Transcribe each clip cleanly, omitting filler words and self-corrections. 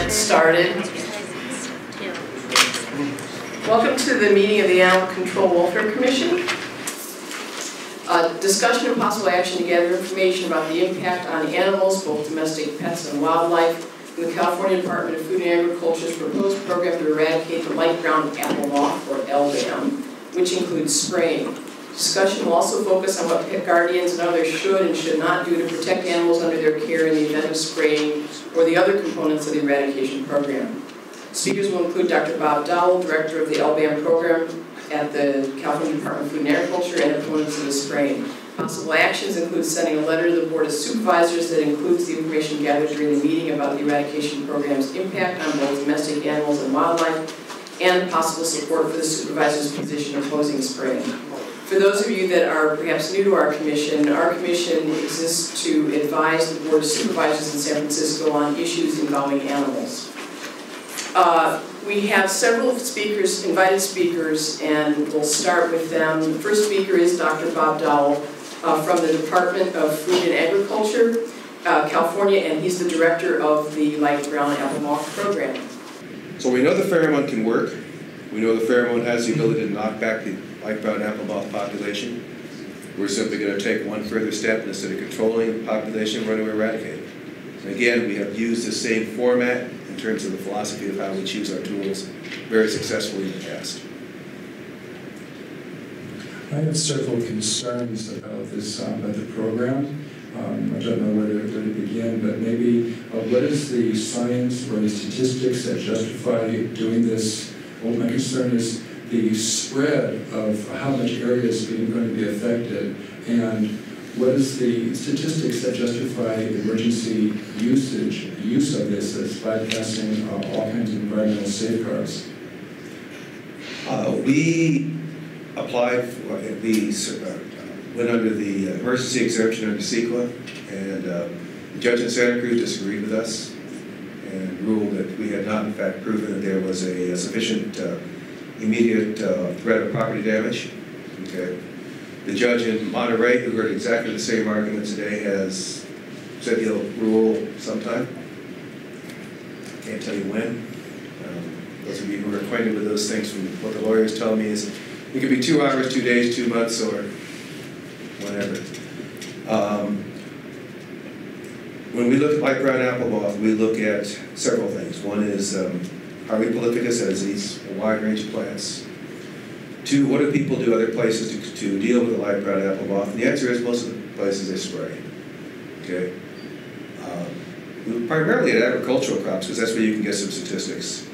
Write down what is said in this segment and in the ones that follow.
get started. Welcome to the meeting of the Animal Control Welfare Commission. Discussion and possible action to gather information about the impact on animals, both domestic pets and wildlife, in the California Department of Food and Agriculture's proposed program to eradicate the light brown apple moth, or LBAM, which includes spraying. Discussion will also focus on what pet guardians and others should and should not do to protect animals under their care in the event of spraying or the other components of the eradication program. Speakers will include Dr. Bob Dowell, Director of the LBAM program at the California Department of Food and Agriculture, and opponents of the spraying. Possible actions include sending a letter to the Board of Supervisors that includes the information gathered during the meeting about the eradication program's impact on both domestic animals and wildlife, and possible support for the supervisor's position opposing spraying. For those of you that are perhaps new to our commission exists to advise the Board of Supervisors in San Francisco on issues involving animals. We have several speakers, invited speakers, and we'll start with them. The first speaker is Dr. Bob Dowell from the Department of Food and Agriculture, California, and he's the director of the light brown apple moth program. So we know the pheromone can work. We know the pheromone has the ability to knock back the light brown apple moth population. We're simply going to take one further step, and instead of controlling the population, we're going to eradicate it. And again, we have used the same format in terms of the philosophy of how we choose our tools very successfully in the past. I have several concerns about this, about the program. I don't know where to begin, but maybe what is the science or the statistics that justify doing this? Well, my concern is the spread of how much area is going to be affected, and what is the statistics that justify emergency use of this that's bypassing all kinds of environmental safeguards? We applied for went under the emergency exemption under CEQA, and the judge in Santa Cruz disagreed with us and ruled that we had not in fact proven that there was a sufficient immediate threat of property damage. Okay. The judge in Monterey, who heard exactly the same argument today, has said he'll rule sometime. Can't tell you when. Those of you who are acquainted with those things, from what the lawyers tell me, is it could be 2 hours, 2 days, 2 months, or whatever. When we look at light brown apple moth, we look at several things. One is, are we prolific as it eats a wide range of plants? 2, what do people do other places to deal with the light brown apple moth? And the answer is most of the places they spray. Okay. Primarily at agricultural crops, because that's where you can get some statistics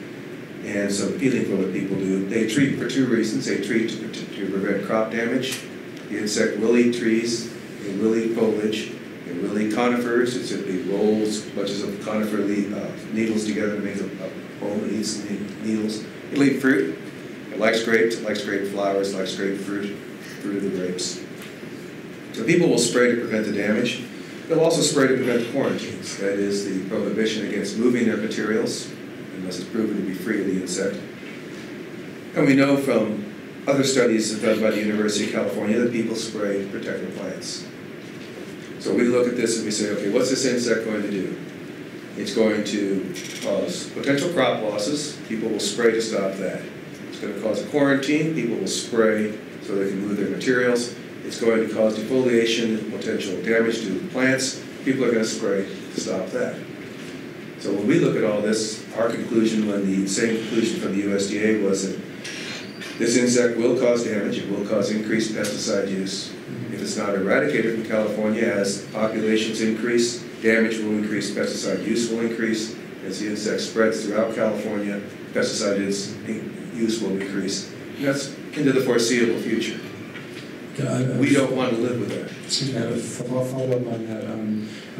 and some feeling for what people do. They treat for 2 reasons. They treat to prevent crop damage. The insect will eat trees, it will eat foliage, it will eat conifers. It simply rolls bunches of conifer needles together to make a home and eats the needles. It'll eat fruit. It likes grapes, it likes grape flowers, it likes grapefruit, fruit of the grapes. So people will spray to prevent the damage. They'll also spray to prevent quarantines. That is the prohibition against moving their materials unless it's proven to be free of the insect. And we know from other studies done by the University of California that people spray to protect their plants. So we look at this and we say, okay, what's this insect going to do? It's going to cause potential crop losses. People will spray to stop that. It's going to cause a quarantine. People will spray so they can move their materials. It's going to cause defoliation, potential damage to plants. People are going to spray to stop that. So when we look at all this, our conclusion, when the same conclusion from the USDA was that this insect will cause damage, it will cause increased pesticide use. If it's not eradicated from California, as populations increase, damage will increase, pesticide use will increase. As the insect spreads throughout California, pesticide use will increase. And that's into the foreseeable future. We don't want to live with that. Excuse me, I have a follow-up on that.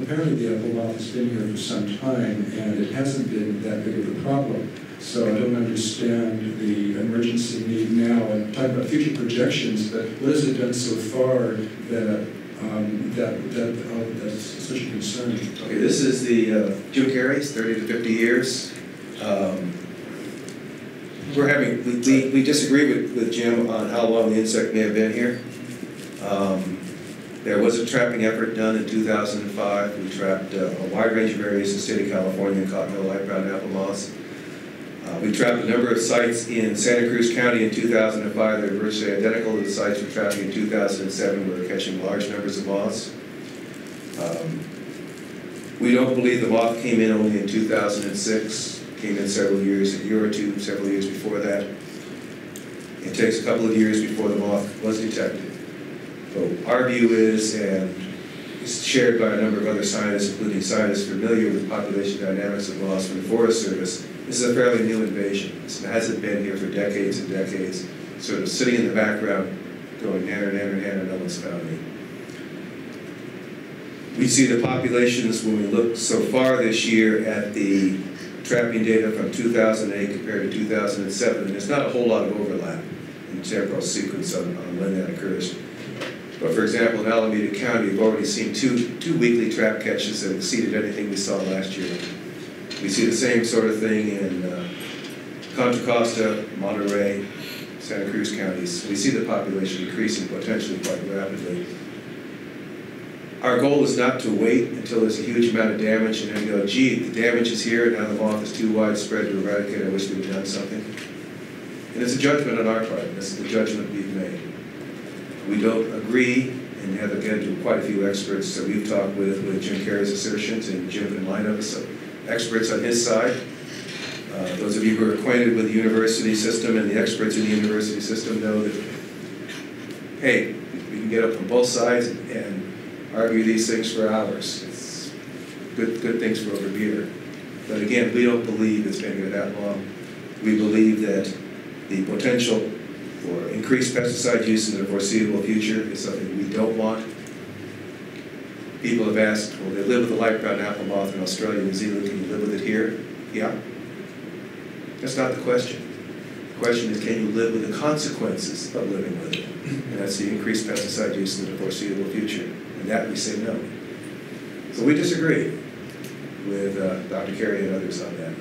Apparently the apple moth has been here for some time, and it hasn't been that big of a problem. So I don't understand the emergency need now. And talking about future projections, but what has it done so far that's such a concern? Okay, this is the Jim Gerrie's 30 to 50 years. We disagree with Jim on how long the insect may have been here. There was a trapping effort done in 2005. We trapped a wide range of areas in the state of California and caught no light brown apple moths. We trapped a number of sites in Santa Cruz County in 2005 that are virtually identical to the sites we trapped in 2007. We were catching large numbers of moths. We don't believe the moth came in only in 2006. It came in several years, a year or two, several years before that. It takes a couple of years before the moth was detected. So our view is, and it's shared by a number of other scientists, including scientists familiar with population dynamics of moths from the Forest Service, this is a fairly new invasion. It hasn't been here for decades and decades, sort of sitting in the background, going nanner, nanner, nanner, no one's found me. We see the populations when we look so far this year at the trapping data from 2008 compared to 2007, and there's not a whole lot of overlap in temporal sequence on when that occurs. But for example, in Alameda County, we've already seen two weekly trap catches that exceeded anything we saw last year. We see the same sort of thing in Contra Costa, Monterey, Santa Cruz counties. We see the population increasing potentially quite rapidly. Our goal is not to wait until there's a huge amount of damage and then go, gee, the damage is here, and now the moth is too widespread to eradicate, I wish we'd done something. And it's a judgment on our part, and this is the judgment we've made. We don't agree, and have again to quite a few experts that we've talked with Jim Carrey's assertions, and Jim in line of us, experts on his side. Those of you who are acquainted with the university system and the experts in the university system know that, hey, we can get up from both sides and argue these things for hours. It's good things for over beer. But again, we don't believe it's been here that long. We believe that the potential for increased pesticide use in the foreseeable future is something we don't want. People have asked, well, they live with the light brown apple moth in Australia, New Zealand, can you live with it here? Yeah. That's not the question. The question is, can you live with the consequences of living with it? And that's the increased pesticide use in the foreseeable future. And that we say no. So we disagree with Dr. Gerrie and others on that.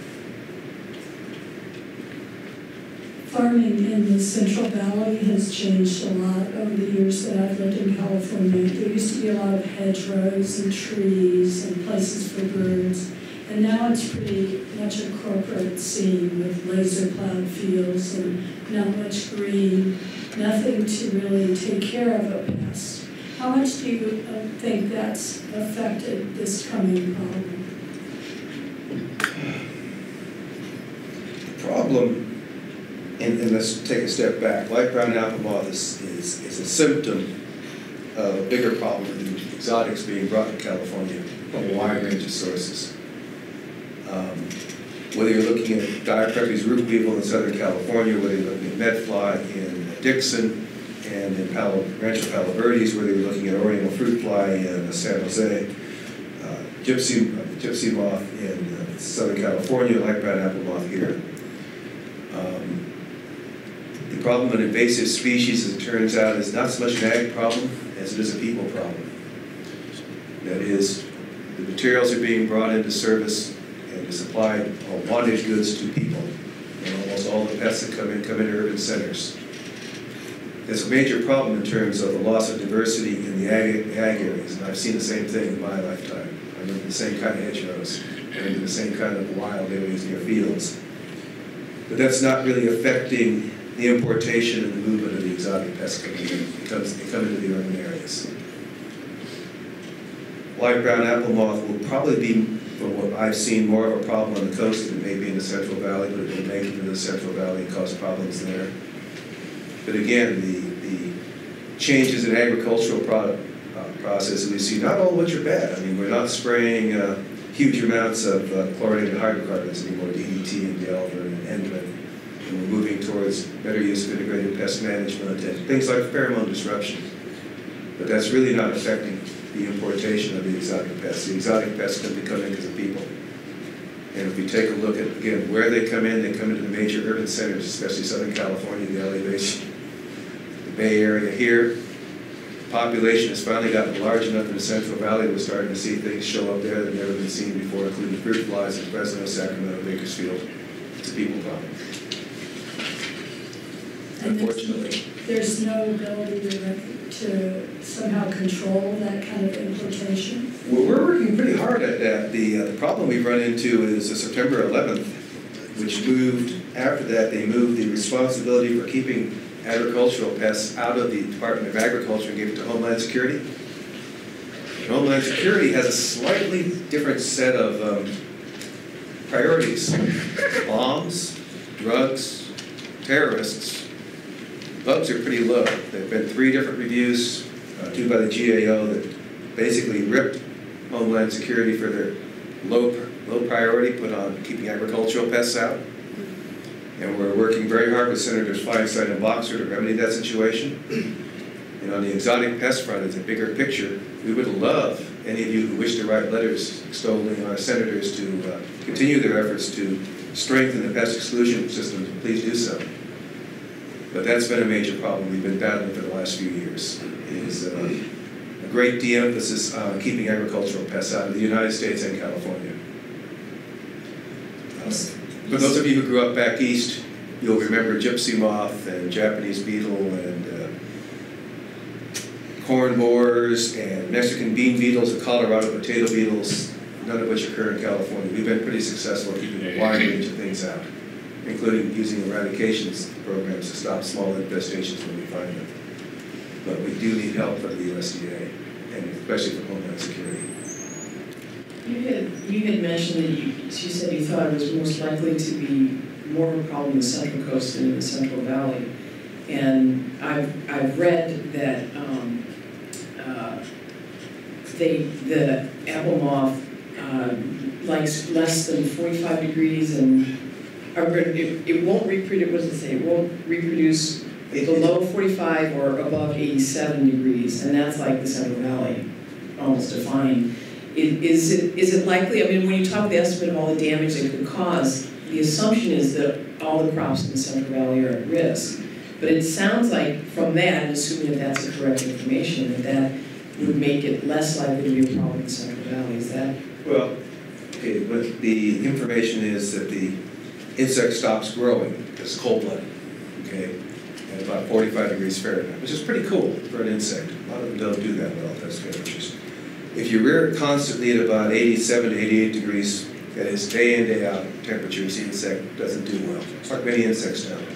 Farming in the Central Valley has changed a lot over the years that I've lived in California. There used to be a lot of hedgerows and trees and places for birds. And now it's pretty much a corporate scene with laser plowed fields and not much green, nothing to really take care of a pest. How much do you think that's affected this coming problem? The problem, and let's take a step back, light brown apple moth is a symptom of a bigger problem than exotics being brought to California from a wide range of sources. Whether you're looking at Diaprepes root weevil in Southern California, whether you're looking at medfly in Dixon and in Rancho Palo Verdes, whether you're looking at oriental fruit fly in San Jose, gypsy moth in Southern California, light brown apple moth here. The problem with invasive species, as it turns out, is not so much an ag problem as it is a people problem. That is, the materials are being brought into service and is supplied wanted goods to people. And almost all the pests that come into urban centers. There's a major problem in terms of the loss of diversity in the ag areas, and I've seen the same thing in my lifetime. I remember the same kind of hedgerows, I remember the same kind of wild areas near fields. But that's not really affecting the importation and the movement of the exotic pests coming in. They come into the urban areas. Light brown apple moth will probably be, from what I've seen, more of a problem on the coast than maybe in the Central Valley, but it will make it into the Central Valley and cause problems there. But again, the changes in agricultural process that we see, not all of which are bad. I mean, we're not spraying huge amounts of chlorinated hydrocarbons anymore, DDT and Delver and Endman. And we're moving towards better use of integrated pest management and things like pheromone disruption. But that's really not affecting the importation of the exotic pests. The exotic pests can be coming because of people. And if we take a look at, again, where they come into the major urban centers, especially Southern California, the LA Basin, the Bay Area here, the population has finally gotten large enough in the Central Valley, we're starting to see things show up there that have never been seen before, including fruit flies in Fresno, Sacramento, Bakersfield. It's a people problem. Unfortunately. There's no ability to somehow control that kind of importation? Well, we're working pretty hard at that. The problem we've run into is September 11th, which moved, after that, they moved the responsibility for keeping agricultural pests out of the Department of Agriculture and gave it to Homeland Security. And Homeland Security has a slightly different set of priorities. Bombs, drugs, terrorists. Bugs are pretty low. There have been 3 different reviews, 2 by the GAO, that basically ripped Homeland Security for their low priority put on keeping agricultural pests out. And we're working very hard with Senators Feinstein and Boxer to remedy that situation. And on the exotic pest front, as a bigger picture, we would love any of you who wish to write letters extolling our senators to continue their efforts to strengthen the pest exclusion system. Please do so. But that's been a major problem we've been battling for the last few years. Is a great de-emphasis on keeping agricultural pests out of the United States and California. For those of you who grew up back east, you'll remember gypsy moth and Japanese beetle and corn borers and Mexican bean beetles and Colorado potato beetles, none of which occur in California. We've been pretty successful at keeping a wide range of things out, including using eradication programs to stop small infestations when we find them. But we do need help from the USDA, and especially from Homeland Security. You had mentioned that you said you thought it was most likely to be more of a problem in the Central Coast than in the Central Valley. And I've read that the apple moth likes less than 45 degrees, and it won't reproduce. What does it say? It won't reproduce below 45 or above 87 degrees, and that's like the Central Valley, almost defined. Is it likely? I mean, when you talk the estimate of all the damage it could cause, the assumption is that all the crops in the Central Valley are at risk. But it sounds like from that, and assuming that that's the correct information, that would make it less likely to be a problem in the Central Valley. Is that? Well, okay, but the information is that the insect stops growing because it's cold-blooded, okay, at about 45 degrees Fahrenheit, which is pretty cool for an insect. A lot of them don't do that well at those temperatures. If you rear it constantly at about 87 to 88 degrees, that is day in, day out temperatures, the insect doesn't do well. It's like many insects don't.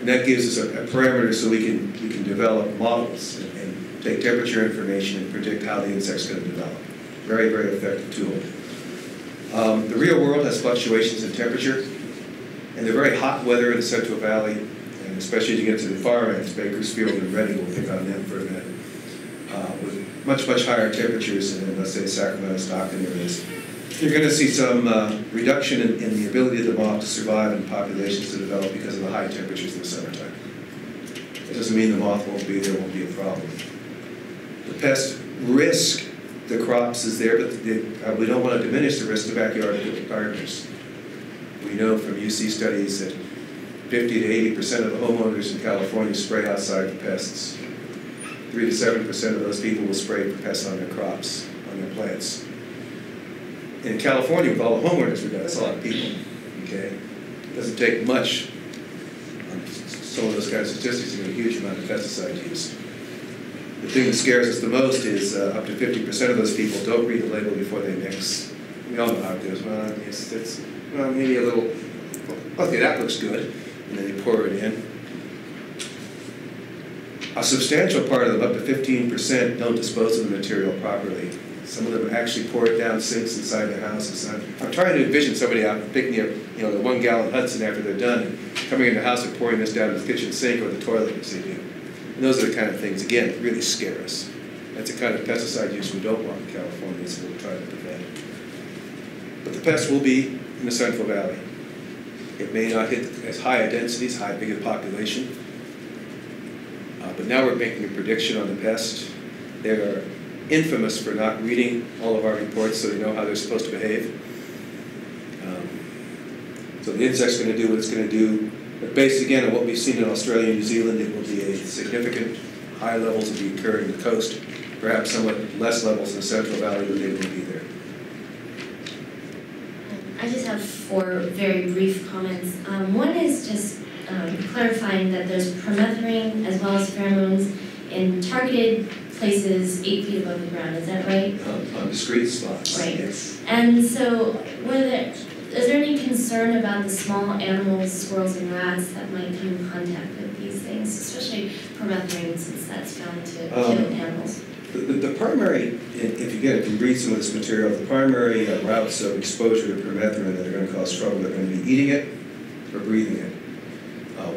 And that gives us a parameter so we can develop models and take temperature information and predict how the insect's going to develop. Very, very effective tool. The real world has fluctuations in temperature, and the very hot weather in the Central Valley, and especially as you get to the far ends, Bakersfield and Reading, we'll pick on them for a minute, with much, much higher temperatures than, let's say, Sacramento, Stockton areas. You're going to see some reduction in the ability of the moth to survive and populations to develop because of the high temperatures in the summertime. It doesn't mean the moth won't be there, won't be a problem. The pest risk the crops is there, but we don't want to diminish the risk to backyard gardeners. We know from UC studies that 50 to 80% of the homeowners in California spray outside for pests. 3 to 7% of those people will spray for pests on their crops, on their plants. In California, with all the homeowners we've got, that's a lot of people, okay? It doesn't take much. Some of those kind of statistics are a huge amount of pesticide use. The thing that scares us the most is up to 50% of those people don't read the label before they mix. We all know how it goes. Well, it's maybe a little, okay, that looks good, and then they pour it in. A substantial part of them, up to 15%, don't dispose of the material properly. Some of them actually pour it down sinks inside their houses. I'm trying to envision somebody out picking up, the 1 gallon Hudson after they're done, and coming in the house and pouring this down in the kitchen sink or the toilet as they do. And those are the kind of things, again, that really scare us. That's the kind of pesticide use we don't want in California, so we'll try to prevent. But the pest will be in the Central Valley. It may not hit as high a densities, bigger population. But now we're making a prediction on the pest. They're infamous for not reading all of our reports so they know how they're supposed to behave. So the insect's going to do what it's going to do. But based again on what we've seen in Australia and New Zealand, it will be a significant high levels will be occurring in the coast, perhaps somewhat less levels in the Central Valley, but they will be there. I just have 4 very brief comments. One is just clarifying that there's permethrin as well as pheromones in targeted places 8 feet above the ground. Is that right? On discrete spots. Right. Yes. And so, is there any concern about the small animals, squirrels and rats, that might come in contact with these things, especially permethrin, since that's found to kill animals? The primary, if you read some of this material, the primary routes of exposure to permethrin that are going to cause trouble are going to be eating it or breathing it.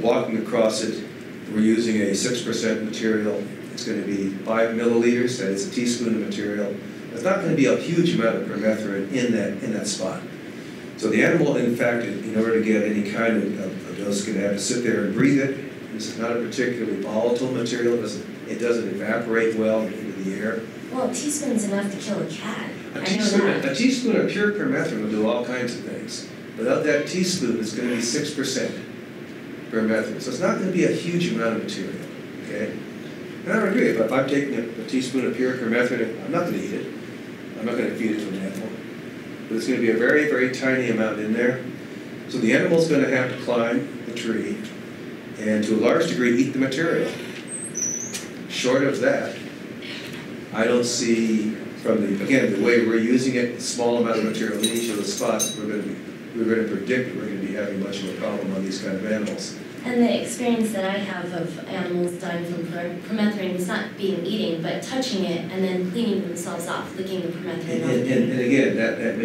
Walking across it, we're using a 6% material. It's going to be 5 milliliters, that is a teaspoon of material. There's not going to be a huge amount of permethrin in that spot. So the animal, in fact, in order to get any kind of dose, is going to have to sit there and breathe it. This is not a particularly volatile material. It doesn't evaporate well into the air. Well, a teaspoon's enough to kill a cat. A teaspoon of pure permethrin will do all kinds of things. Without that teaspoon, it's going to be 6% permethrin. So it's not going to be a huge amount of material. Okay? And I would agree, if I'm taking a teaspoon of pure permethrin, I'm not going to eat it. I'm not going to feed it to an animal. But it's going to be a very, very tiny amount in there. So the animal's going to have to climb the tree and to a large degree eat the material. Short of that, I don't see, from the way we're using it, small amount of material in each of the spots, we're going to predict that we're going to be having much of a problem on these kind of animals. And the experience that I have of animals dying from permethrin is not being eating, but touching it and then cleaning themselves off, licking the permethrin off. And again, that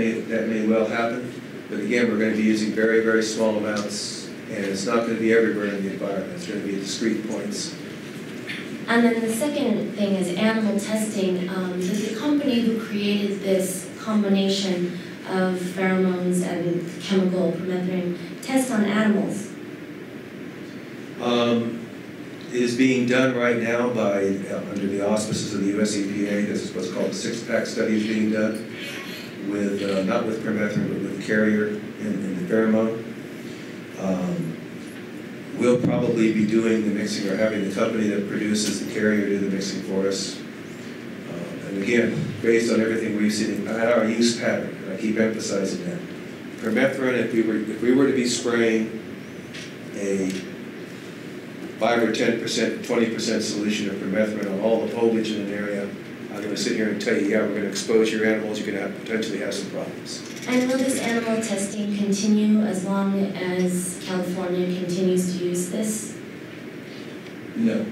may well happen, but again, we're going to be using very, very small amounts, and it's not going to be everywhere in the environment. It's going to be at discrete points. And then the second thing is animal testing. Did the company who created this combination of pheromones and chemical permethrin test on animals? It is being done right now by, under the auspices of the US EPA. This is what's called the six-pack study is being done, with not with permethrin, but with the carrier in the pheromone. We'll probably be doing the mixing, or having the company that produces the carrier do the mixing for us. And again, based on everything we've seen at our use pattern, and I keep emphasizing that. Permethrin, if we were to be spraying a 5 or 10%, 20% solution of permethrin on all the foliage in an area, I'm going to sit here and tell you, yeah, we're going to expose your animals, you're going to potentially have some problems. And will this animal testing continue as long as California continues to use this? No.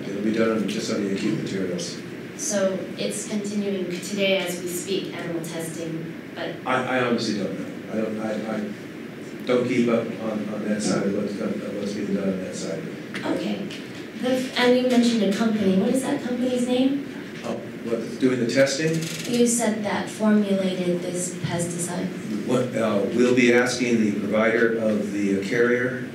It'll be done just on the acute materials. So it's continuing today as we speak, animal testing, but... I honestly don't know. I don't keep up on that side of what's being done on that side. Okay. And you mentioned a company. What is that company's name? What's doing the testing? You said that formulated this pesticide. We'll be asking the provider of the carrier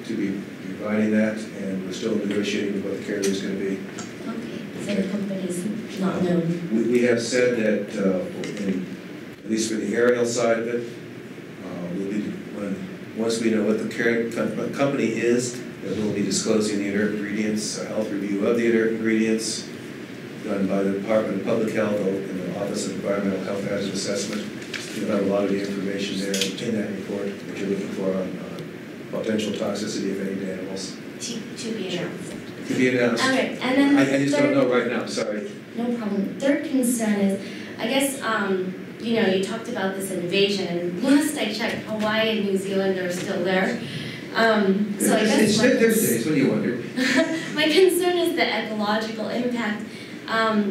to be providing that, and we're still negotiating what the carrier is going to be. Okay, so the company's not known. We have said that, at least for the aerial side of it, once we know what the company is, that we'll be disclosing the inert ingredients, a health review of the inert ingredients, done by the Department of Public Health in the Office of Environmental Health Hazard Assessment. You'll have a lot of the information there in that report that you're looking for on potential toxicity of any animals. To be announced. To be announced. Okay, and then I just don't know right now, sorry. No problem. Third concern is, I guess, you talked about this invasion, and last I checked, Hawaii and New Zealand are still there. So I guess there's days when you wonder. My concern is the ecological impact.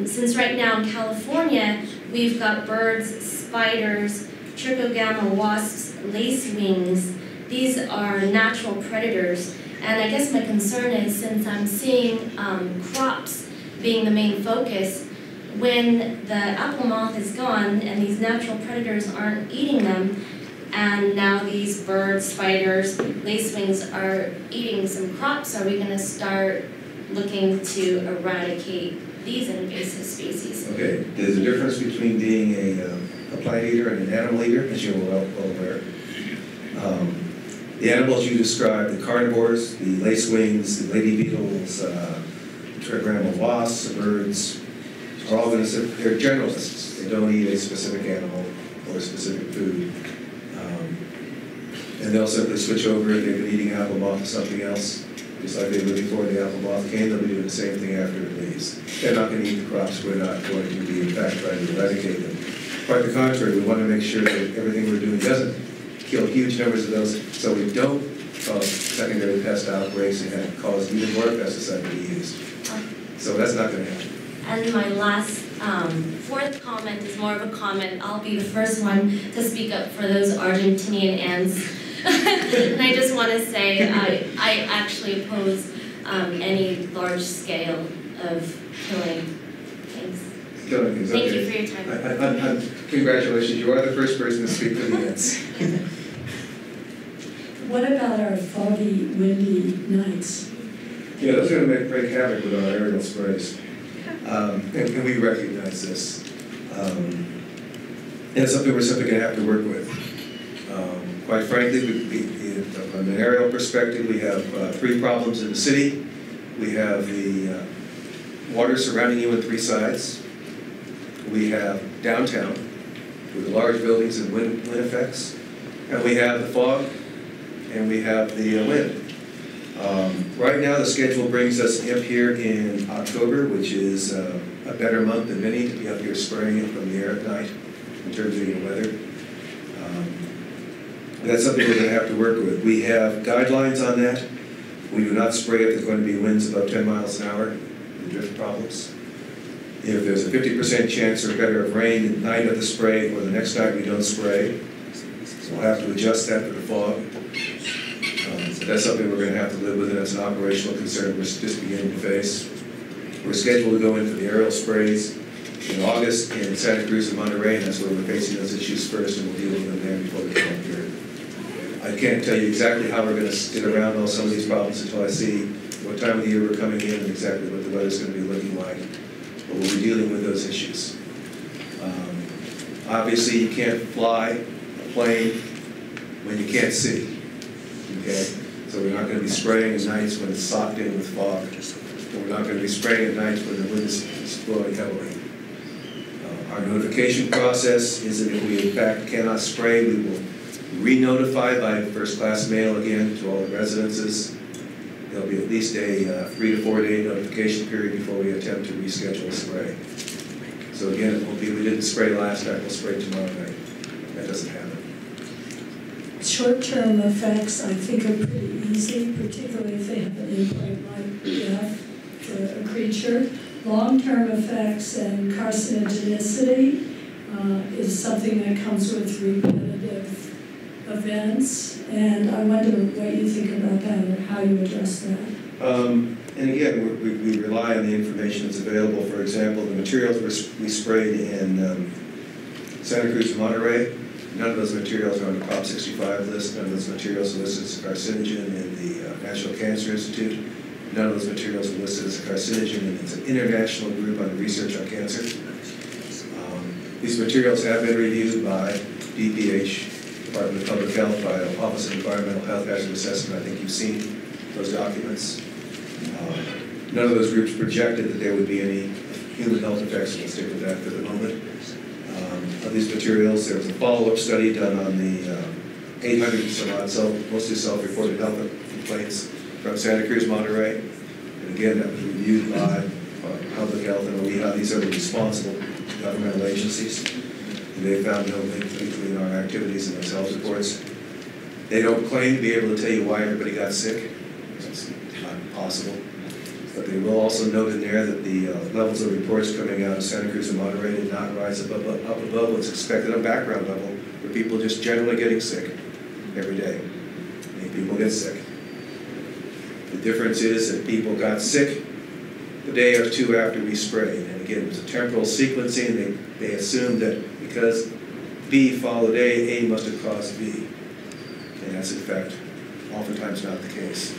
Since right now in California, we've got birds, spiders, trichogama wasps, lacewings. These are natural predators. And I guess my concern is, since I'm seeing crops being the main focus, when the apple moth is gone and these natural predators aren't eating them, and now these birds, spiders, lacewings are eating some crops, are we going to start looking to eradicate these invasive species? Okay, there's a difference between being a plant eater and an animal eater, as you're well aware. The animals you described, the carnivores, the lacewings, the lady beetles, trichogama wasps, the birds, are all going to sit, they're generalists. They don't eat a specific animal or a specific food. And they'll simply switch over if they've been eating apple moth or something else. Just like they would before the apple moth came, they'll be doing the same thing after it leaves. They're not going to eat the crops. We're not going to be, in fact, trying to eradicate them. Quite the contrary, we want to make sure that everything we're doing doesn't kill huge numbers of those, so we don't cause secondary pest outbreaks and cause even more pesticide to be used. So that's not going to happen. And my last, fourth comment is more of a comment. I'll be the first one to speak up for those Argentinian ants. And I just want to say I actually oppose any large scale of killing. Thanks. Thank you for your time. Congratulations, you are the first person to speak for the ants. What about our foggy, windy nights? Yeah, those are going to break havoc with our aerial sprays. And we recognize this. And it's something we're simply going to have to work with. Quite frankly, from an aerial perspective, we have 3 problems in the city. We have the water surrounding you on 3 sides. We have downtown with the large buildings and wind effects. And we have the fog, and we have the wind. Right now, the schedule brings us up here in October, which is a better month than many to be up here spraying it from the air at night in terms of the weather. That's something we're going to have to work with. We have guidelines on that. We do not spray if there's going to be winds above 10 miles an hour, the drift problems. If there's a 50% chance or better of rain the night of the spray or the next night we don't spray, we'll have to adjust that for the fog. So that's something we're going to have to live with, and that's an operational concern we're just beginning to face. We're scheduled to go into the aerial sprays in August in Santa Cruz and Monterey, and that's where we're facing those issues first, and we'll deal with them there before we come up here. I can't tell you exactly how we're going to get around all some of these problems until I see what time of the year we're coming in and exactly what the weather's going to be looking like. But we'll be dealing with those issues. Obviously, you can't fly a plane when you can't see. Okay? So we're not going to be spraying at nights when it's socked in with fog. And we're not going to be spraying at nights when the wind is blowing heavily. Our notification process is that if we in fact cannot spray, we will re-notify by first-class mail again to all the residences. There'll be at least a 3 to 4 day notification period before we attempt to reschedule a spray. So again, it won't be we didn't spray last night, we'll spray tomorrow night. That doesn't happen. Short-term effects, I think, are pretty easy, particularly if they have an endpoint like death for a creature. Long-term effects and carcinogenicity is something that comes with repetitive events, and I wonder what you think about that or how you address that. And again, we rely on the information that's available. For example, the materials we sprayed in Santa Cruz and Monterey, none of those materials are on the Prop 65 list. None of those materials are listed as a carcinogen in the National Cancer Institute. None of those materials are listed as a carcinogen, and it's an international group on research on cancer. These materials have been reviewed by DPH, Department of Public Health, by the Office of Environmental Health Hazard Assessment. I think you've seen those documents. None of those groups projected that there would be any human health effects. We'll stick with that for the moment. Of these materials, there was a follow-up study done on the 800 some odd, mostly self-reported health complaints from Santa Cruz, Monterey. And again, that was reviewed by Public Health and OEHA. These are the responsible governmental agencies. And they found no link between our activities and those health reports. They don't claim to be able to tell you why everybody got sick. It's not possible. But they will also note in there that the levels of reports coming out of Santa Cruz and Monterey did not rise up above what's expected on background level for people just generally getting sick every day. Many people get sick. The difference is that people got sick the day or two after we sprayed. And again, it was a temporal sequencing. They assumed that because B followed A must have caused B. And that's in fact oftentimes not the case.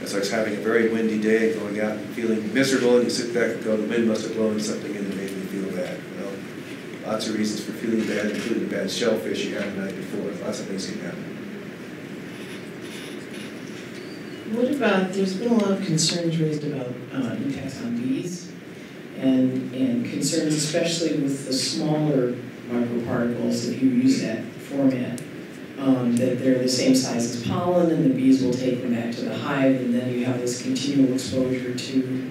It's like having a very windy day and going out and feeling miserable, and you sit back and go, the wind must have blown something in that made me feel bad. Well, lots of reasons for feeling bad, including bad shellfish you had the night before. Lots of things can happen. What about, there's been a lot of concerns raised about impacts on bees and concerns especially with the smaller microparticles if you use that format. that they're the same size as pollen, and the bees will take them back to the hive, and then you have this continual exposure to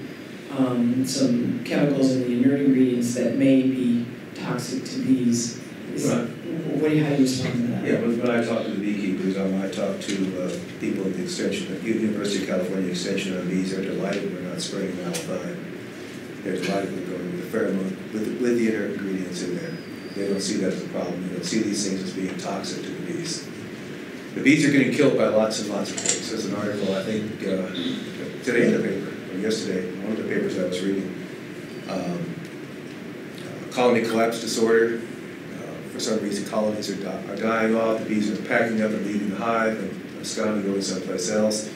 some chemicals in the inert ingredients that may be toxic to bees. Right. How do you respond to that? Yeah, when I talk to the beekeepers, I talk to people at the Extension, at University of California Extension on bees. They're delighted we're not spraying malafide. They're delighted we're going with the pheromone, with the inert ingredients in there. They don't see that as a problem. They don't see these things as being toxic to the bees. The bees are getting killed by lots and lots of things. There's an article, I think, today in the paper, or yesterday, one of the papers I was reading, colony collapse disorder. For some reason, colonies are dying off. The bees are packing up and leaving the hive and absconding, going someplace else.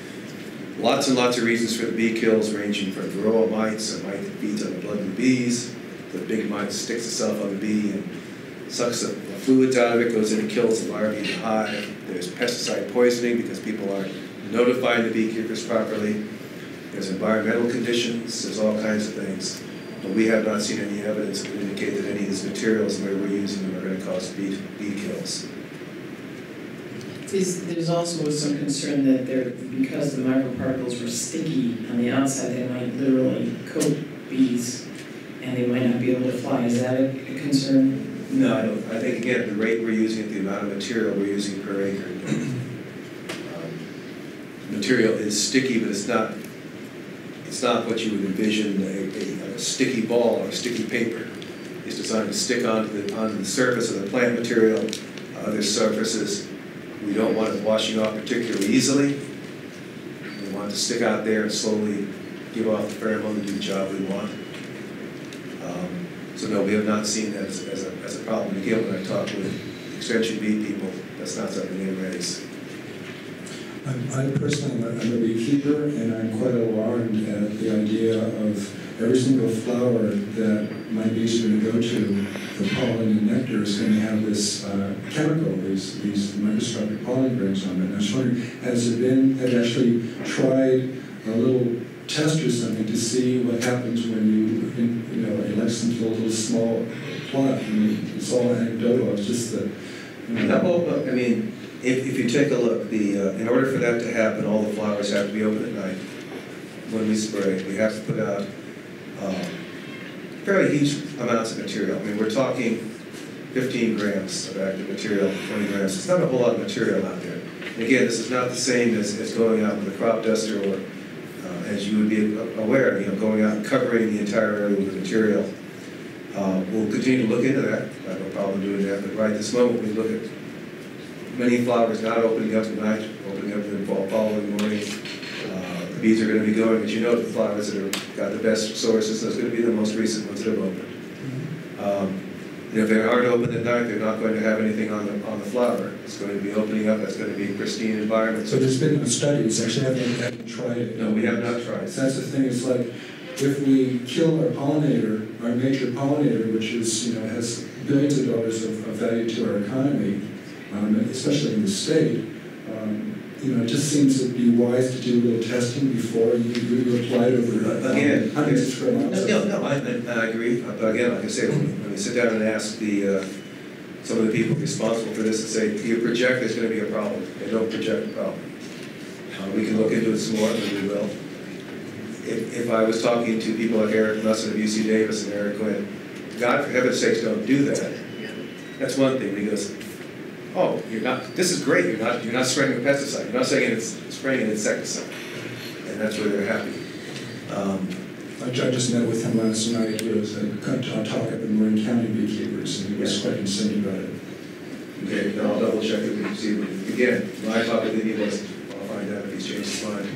Lots and lots of reasons for the bee kills, ranging from varroa mites, a mite that feeds on the blood of the bees. The big mite sticks itself on the bee and sucks the fluids out of it, goes in and kills the larvae in the hive. There's pesticide poisoning because people aren't notifying the beekeepers properly. There's environmental conditions. There's all kinds of things. But we have not seen any evidence that would indicate that any of these materials where we're using them are going to cause bee kills. There's also some concern that because the microparticles were sticky on the outside, they might literally coat bees and they might not be able to fly. Is that a concern? No, I don't. I think, again, the rate we're using, the amount of material we're using per acre. Material is sticky, but it's not what you would envision a sticky ball or sticky paper. It's designed to stick onto the surface of the plant material, other surfaces. We don't want it washing off particularly easily. We want it to stick out there and slowly give off the pheromone to do the job we want. So no, we have not seen that as a problem. Again, when I talk with extension bee people, that's not something they raise. I personally, I'm a beekeeper, and I'm quite alarmed at the idea of every single flower that my bees are going to go to, the pollen and nectar is going to have this chemical, these microscopic pollen grains on it. And I was wondering, have you actually tried a little test or something to see what happens when you elect some little small plot? I mean, it's all anecdotal. It's just that. I mean, if you take a look, in order for that to happen, all the flowers have to be open at night. When we spray, we have to put out fairly huge amounts of material. I mean, we're talking 15 grams of active material, 20 grams. It's not a whole lot of material out there. And again, this is not the same as going out with a crop duster or, as you would be aware, going out and covering the entire area with the material. We'll continue to look into that. I have no problem doing that. But right this moment, we look at many flowers not opening up at night, opening up the following morning. The bees are going to be going, but the flowers that have got the best sources, those are going to be the most recent ones that have opened. And if they aren't open at night, they're not going to have anything on the flower. It's going to be opening up. It's going to be a pristine environment. So there's been no studies. Actually, haven't tried it. No, we have not tried. So that's the thing. It's like if we kill our pollinator, our major pollinator, which is has billions of dollars of value to our economy, especially in the state. It just seems to be wise to do a little testing before you apply it over again. Hundreds of square miles. No, I agree. But again, like I say, when we sit down and ask some of the people responsible for this and say, do you project there's going to be a problem? They don't project a problem. We can look into it some more, and we will. If I was talking to people like Eric Musson of UC Davis and Eric Quinn, God, for heaven's sakes, don't do that. That's one thing. And he goes, oh, you're not. This is great. You're not spraying a pesticide. You're not saying it's spraying an insecticide, and that's where they're happy. I just met with him last night. He was a talk up in Marin County Beekeepers, and he was quite concerned about it. Okay, then I'll double check it and see. Again, when I talk with him, I'll find out if he's changed his mind.